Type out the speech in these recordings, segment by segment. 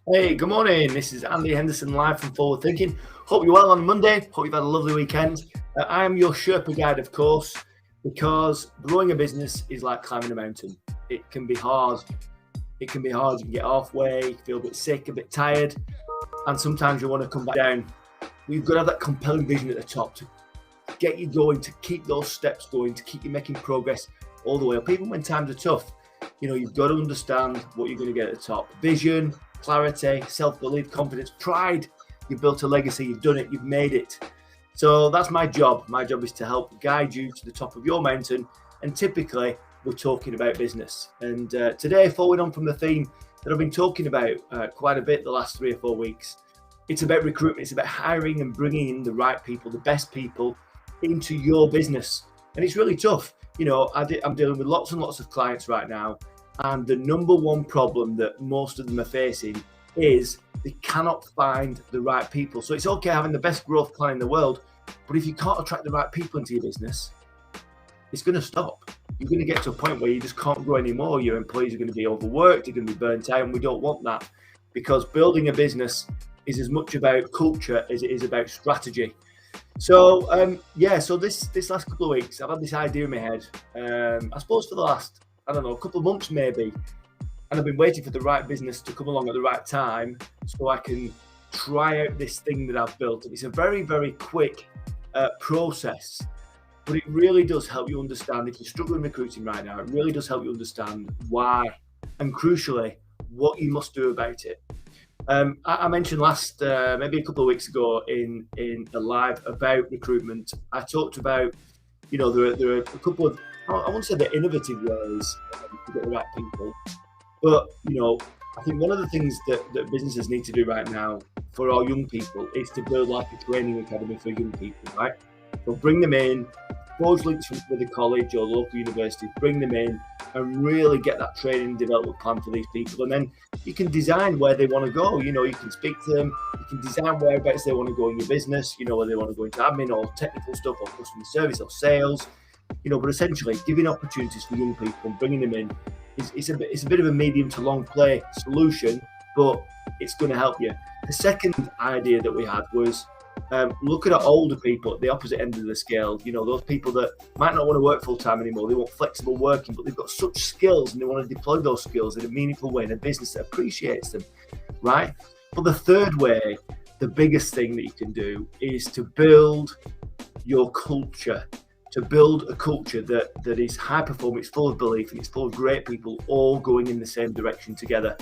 Hey, good morning. This is Andy Henderson live from Forward Thinking. Hope you're well on Monday. Hope you've had a lovely weekend. I am your Sherpa guide, of course, because growing a business is like climbing a mountain. It can be hard. You can get halfway, feel a bit sick, a bit tired, and sometimes you want to come back down. We've got to have that compelling vision at the top to get you going, to keep those steps going, to keep you making progress all the way up, even when times are tough. You know, you've got to understand what you're going to get at the top. Vision, clarity, self-belief, confidence, pride. You've built a legacy, you've done it, you've made it. So that's my job. My job is to help guide you to the top of your mountain. And typically, we're talking about business. And today, following on from the theme that I've been talking about quite a bit the last 3 or 4 weeks, it's about recruitment. It's about hiring and bringing in the right people, the best people into your business. And it's really tough. You know, I'm dealing with lots and lots of clients right now. And the number one problem that most of them are facing is they cannot find the right people. So it's okay having the best growth plan in the world, but if you can't attract the right people into your business, it's going to stop. You're going to get to a point where you just can't grow anymore. Your employees are going to be overworked, you're going to be burnt out, and we don't want that, because building a business is as much about culture as it is about strategy. So so this last couple of weeks, I've had this idea in my head, I suppose for the last, a couple of months maybe, and I've been waiting for the right business to come along at the right time so I can try out this thing that I've built. And it's a very, very quick process, but it really does help you understand, if you're struggling recruiting right now, it really does help you understand why, and crucially, what you must do about it. I mentioned last, maybe a couple of weeks ago in a live about recruitment, I talked about, you know, there are a couple of, I won't say they're innovative ways to get the right people, but, you know, I think one of the things that businesses need to do right now for our young people is to build like a training academy for young people, right? So bring them in, forge links with a college or local university, bring them in and really get that training and development plan for these people. And then you can design where they want to go. You know, you can speak to them, you can design whereabouts they want to go in your business, you know, whether they want to go into admin or technical stuff or customer service or sales, you know, but essentially giving opportunities for young people and bringing them in it's a bit of a medium to long play solution, but it's going to help you. The second idea that we had was looking at older people at the opposite end of the scale. You know, those people that might not want to work full time anymore. They want flexible working, but they've got such skills and they want to deploy those skills in a meaningful way in a business that appreciates them, right? But the third way, the biggest thing that you can do is to build your culture, to build a culture that is high performing, it's full of belief, and it's full of great people all going in the same direction together.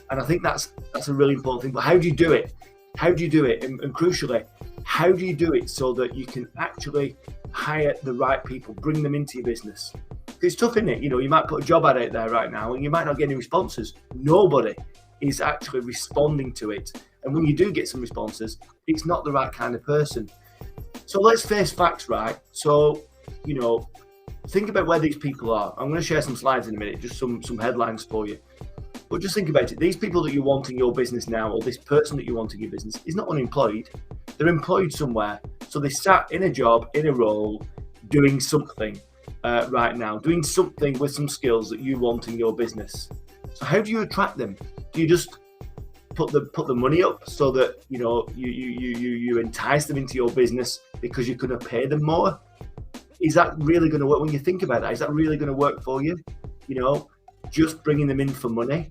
And I think that's a really important thing. But how do you do it? How do you do it? And crucially, how do you do it so that you can actually hire the right people, bring them into your business? It's tough, isn't it? You know, you might put a job ad out there right now and you might not get any responses. Nobody is actually responding to it. And when you do get some responses, it's not the right kind of person. So let's face facts, right? So, you know, think about where these people are. I'm going to share some slides in a minute, just some headlines for you. But just think about it. These people that you want in your business now, or this person that you want in your business, is not unemployed. They're employed somewhere. So they sat in a job, in a role, doing something right now, doing something with some skills that you want in your business. So how do you attract them? Do you just put the money up so that, you know, you entice them into your business because you're going to pay them more? Is that really going to work? When you think about that, is that really going to work for you? You know, just bringing them in for money?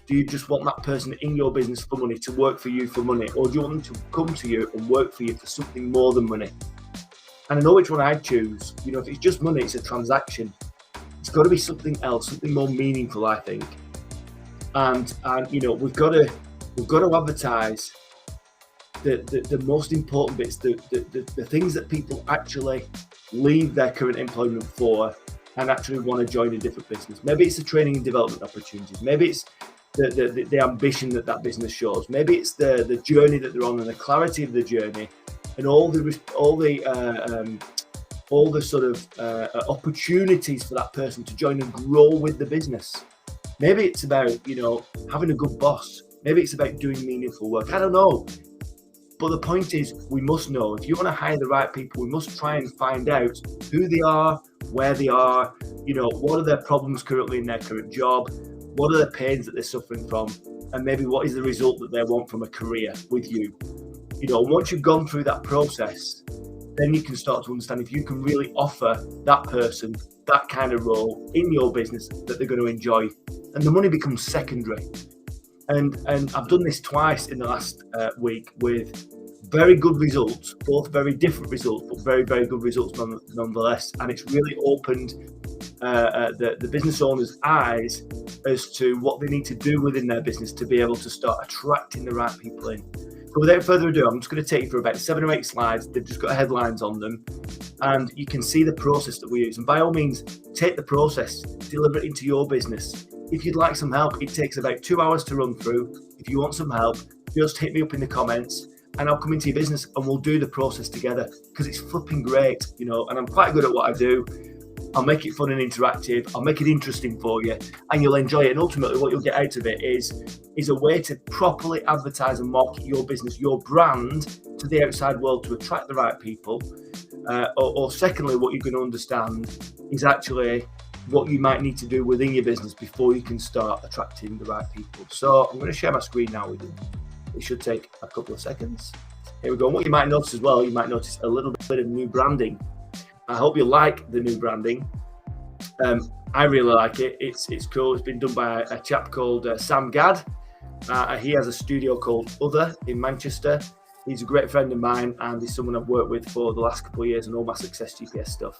Do you just want that person in your business for money, to work for you for money? Or do you want them to come to you and work for you for something more than money? And I know which one I'd choose. You know, if it's just money, it's a transaction. It's got to be something else, something more meaningful, I think. And you know, we've got to advertise the most important bits, the things that people actually leave their current employment for and actually want to join a different business. Maybe it's the training and development opportunities. Maybe it's the ambition that business shows. Maybe it's the journey that they're on and the clarity of the journey and all the all the sort of opportunities for that person to join and grow with the business. Maybe it's about, having a good boss. Maybe it's about doing meaningful work. I don't know. But the point is, we must know. If you want to hire the right people, we must try and find out who they are, where they are, what are their problems currently in their current job, what are the pains that they're suffering from, and maybe what is the result that they want from a career with you. Once you've gone through that process, then you can start to understand if you can really offer that person that kind of role in your business that they're going to enjoy. And the money becomes secondary. And I've done this twice in the last week with very good results, both very different results, but very, very good results nonetheless. And it's really opened the business owner's eyes as to what they need to do within their business to be able to start attracting the right people in. So without further ado, I'm just going to take you through about 7 or 8 slides. They've just got headlines on them, and you can see the process that we use. And by all means, take the process, deliver it into your business. If you'd like some help, it takes about 2 hours to run through. If you want some help, just hit me up in the comments and I'll come into your business and we'll do the process together, because it's flipping great, and I'm quite good at what I do. I'll make it fun and interactive. I'll make it interesting for you and you'll enjoy it. And ultimately what you'll get out of it is a way to properly advertise and market your business, your brand, to the outside world to attract the right people. Or secondly, what you're going to understand is actually what you might need to do within your business before you can start attracting the right people. So I'm going to share my screen now with you. It should take a couple of seconds. Here we go. And what you might notice as well, you might notice a little bit of new branding. I hope you like the new branding. I really like it. It's cool. It's been done by a chap called Sam Gadd. He has a studio called Other in Manchester. He's a great friend of mine and he's someone I've worked with for the last couple of years on all my Success GPS stuff.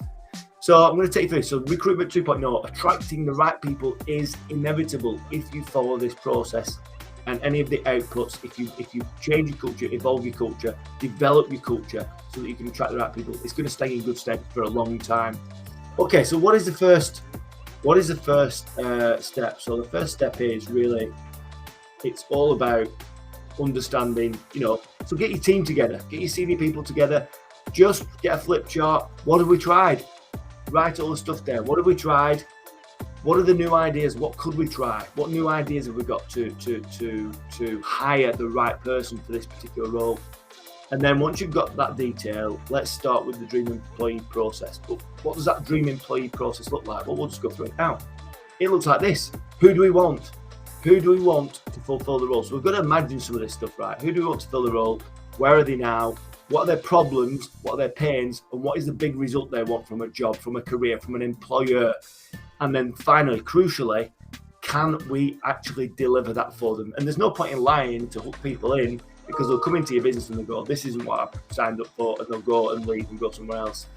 So I'm going to take you through. So Recruitment 2.0, attracting the right people is inevitable if you follow this process. And any of the outputs, if you change your culture, evolve your culture, develop your culture so that you can attract the right people, it's going to stay in good stead for a long time. Okay, so what is the first step? So the first step is really, it's all about understanding, so get your team together, get your senior people together, just get a flip chart. What have we tried? Write all the stuff down. What have we tried? What are the new ideas? What could we try? What new ideas have we got to hire the right person for this particular role? And then once you've got that detail, let's start with the dream employee process. But what does that dream employee process look like? Well, we'll just go through it now. It looks like this. Who do we want? Who do we want to fulfill the role? So we've got to imagine some of this stuff, right? Who do we want to fill the role? Where are they now? What are their problems? What are their pains? And what is the big result they want from a job, from a career, from an employer? And then finally, crucially, can we actually deliver that for them? And there's no point in lying to hook people in, because they'll come into your business and they'll go, this isn't what I signed up for, and they'll go and leave and go somewhere else.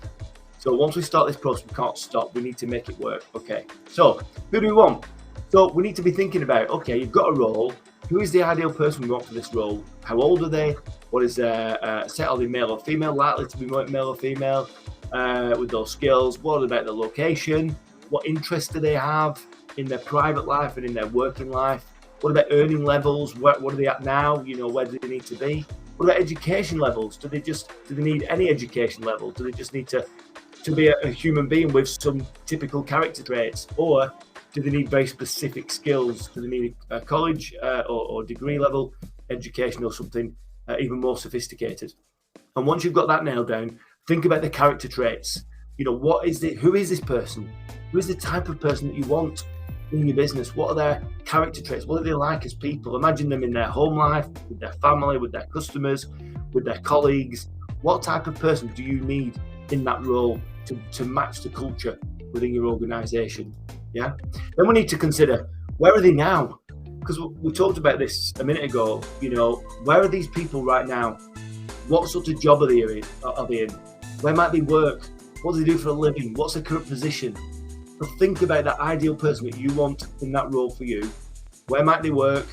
So once we start this process, we can't stop. We need to make it work. Okay, so who do we want? So we need to be thinking about, okay, you've got a role. Who is the ideal person we want for this role? How old are they? What is their set? Are they male or female? Likely to be male or female with those skills? What about the location? What interests do they have in their private life and in their working life? What about earning levels? What are they at now? Where do they need to be? What about education levels? Do they need any education level? Do they just need to be a human being with some typical character traits? Or do they need very specific skills? Do they need a college or degree level education or something even more sophisticated? And once you've got that nailed down, think about the character traits. Who is this person? Who is the type of person that you want in your business? What are their character traits? What are they like as people? Imagine them in their home life, with their family, with their customers, with their colleagues. What type of person do you need in that role to match the culture within your organization? Yeah. Then we need to consider, where are they now? Because we talked about this a minute ago. Where are these people right now? What sort of job are they in? Where might they work? What do they do for a living? What's their current position? So think about that ideal person that you want in that role for you. Where might they work?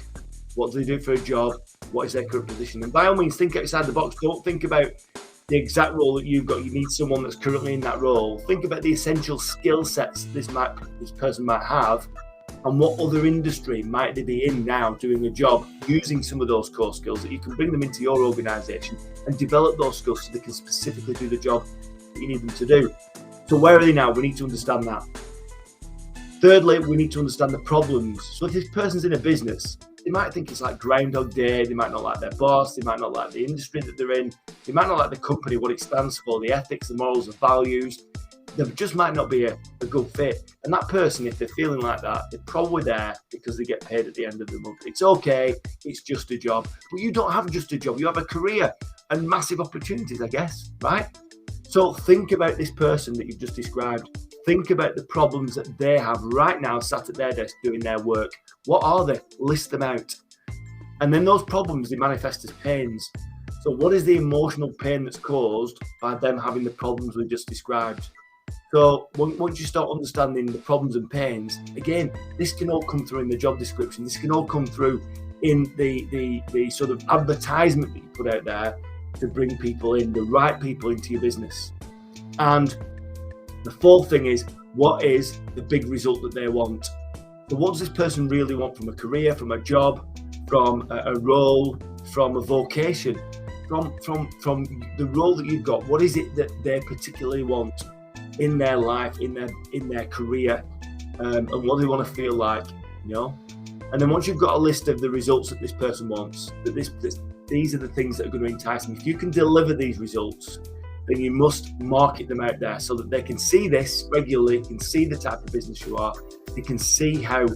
What do they do for a job? What is their current position? And by all means, think outside the box. Don't think about the exact role that you've got. You need someone that's currently in that role. Think about the essential skill sets this person might have, and what other industry might they be in now doing a job using some of those core skills that you can bring them into your organization and develop those skills so they can specifically do the job that you need them to do. So where are they now? We need to understand that. Thirdly, we need to understand the problems. So if this person's in a business, they might think it's like Groundhog Day, they might not like their boss, they might not like the industry that they're in, they might not like the company, what it stands for, the ethics, the morals, the values. They just might not be a good fit. And that person, if they're feeling like that, they're probably there because they get paid at the end of the month. It's okay, it's just a job. But you don't have just a job, you have a career and massive opportunities, I guess, right? So think about this person that you've just described. Think about the problems that they have right now sat at their desk doing their work. What are they? List them out. And then those problems, they manifest as pains. So what is the emotional pain that's caused by them having the problems we just described? So once you start understanding the problems and pains, again, this can all come through in the job description. This can all come through in the sort of advertisement that you put out there to bring people in, the right people into your business. And the fourth thing is, what is the big result that they want? So what does this person really want from a career, from a job, from a role, from a vocation, from the role that you've got? What is it that they particularly want in their life, in their career, and what they want to feel like, you know? And then once you've got a list of the results that this person wants, that these are the things that are going to entice them. If you can deliver these results, then you must market them out there so that they can see this regularly, can see the type of business you are, they can see how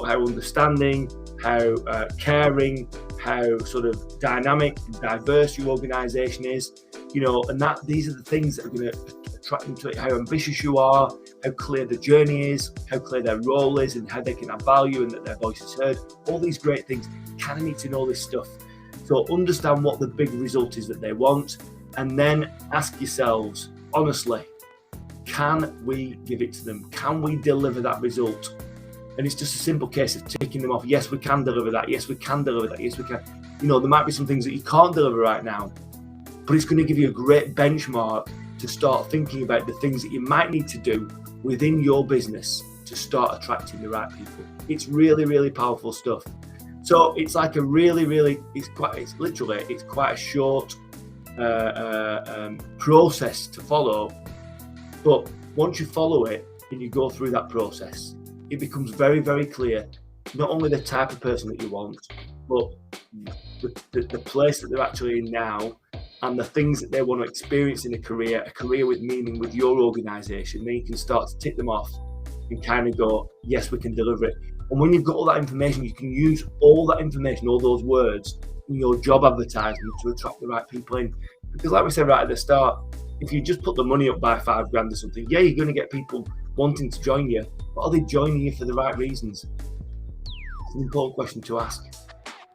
understanding, how caring, how sort of dynamic and diverse your organization is, and that these are the things that are going to attract them to it, how ambitious you are, how clear the journey is, how clear their role is, and how they can add value and that their voice is heard. All these great things. You kind of need to know this stuff. So understand what the big result is that they want, and then ask yourselves, honestly, can we give it to them? Can we deliver that result? And it's just a simple case of ticking them off. Yes, we can deliver that. Yes, we can deliver that. Yes, we can. There might be some things that you can't deliver right now, but it's going to give you a great benchmark to start thinking about the things that you might need to do within your business to start attracting the right people. It's really, really powerful stuff. So it's like it's quite a short process to follow. But once you follow it and you go through that process, it becomes very, very clear not only the type of person that you want, but the place that they're actually in now, and the things that they want to experience in a career with meaning with your organization. Then you can start to tick them off and kind of go, yes, we can deliver it. And when you've got all that information, you can use all that information, all those words in your job advertisement to attract the right people in. Because like we said right at the start, if you just put the money up by $5,000 or something, yeah, you're going to get people wanting to join you, but are they joining you for the right reasons? It's an important question to ask.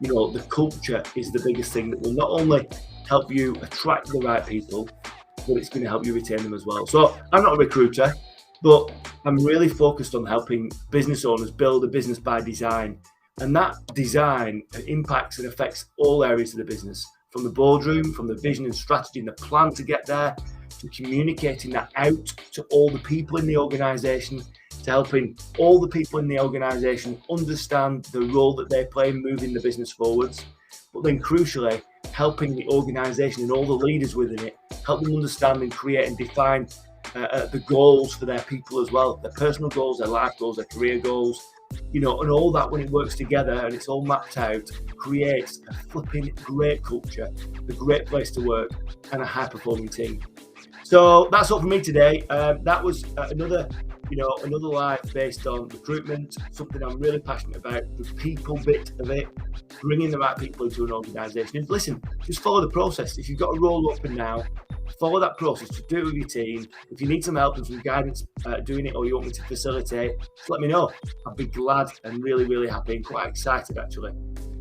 The culture is the biggest thing that will not only help you attract the right people, but it's going to help you retain them as well. So I'm not a recruiter, but I'm really focused on helping business owners build a business by design. And that design impacts and affects all areas of the business, from the boardroom, from the vision and strategy and the plan to get there, to communicating that out to all the people in the organization, to helping all the people in the organization understand the role that they play in moving the business forwards. But then crucially, helping the organization and all the leaders within it, help them understand and create and define the goals for their people as well, their personal goals, their life goals, their career goals, and all that, when it works together and it's all mapped out, creates a flipping great culture, a great place to work, and a high-performing team. So that's all for me today. That was another live based on recruitment, something I'm really passionate about, the people bit of it, bringing the right people into an organisation. And listen, just follow the process. If you've got a role open now, follow that process, to do it with your team. If you need some help and some guidance doing it, or you want me to facilitate, just let me know. I'd be glad and really, really happy and quite excited actually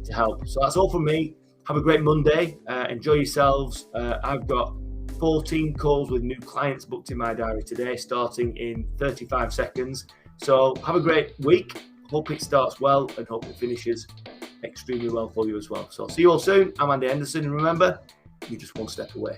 to help. So that's all from me. Have a great Monday. Enjoy yourselves. I've got 14 calls with new clients booked in my diary today, starting in 35 seconds. So have a great week. Hope it starts well and hope it finishes extremely well for you as well. So see you all soon. I'm Andy Henderson, and remember, you're just one step away.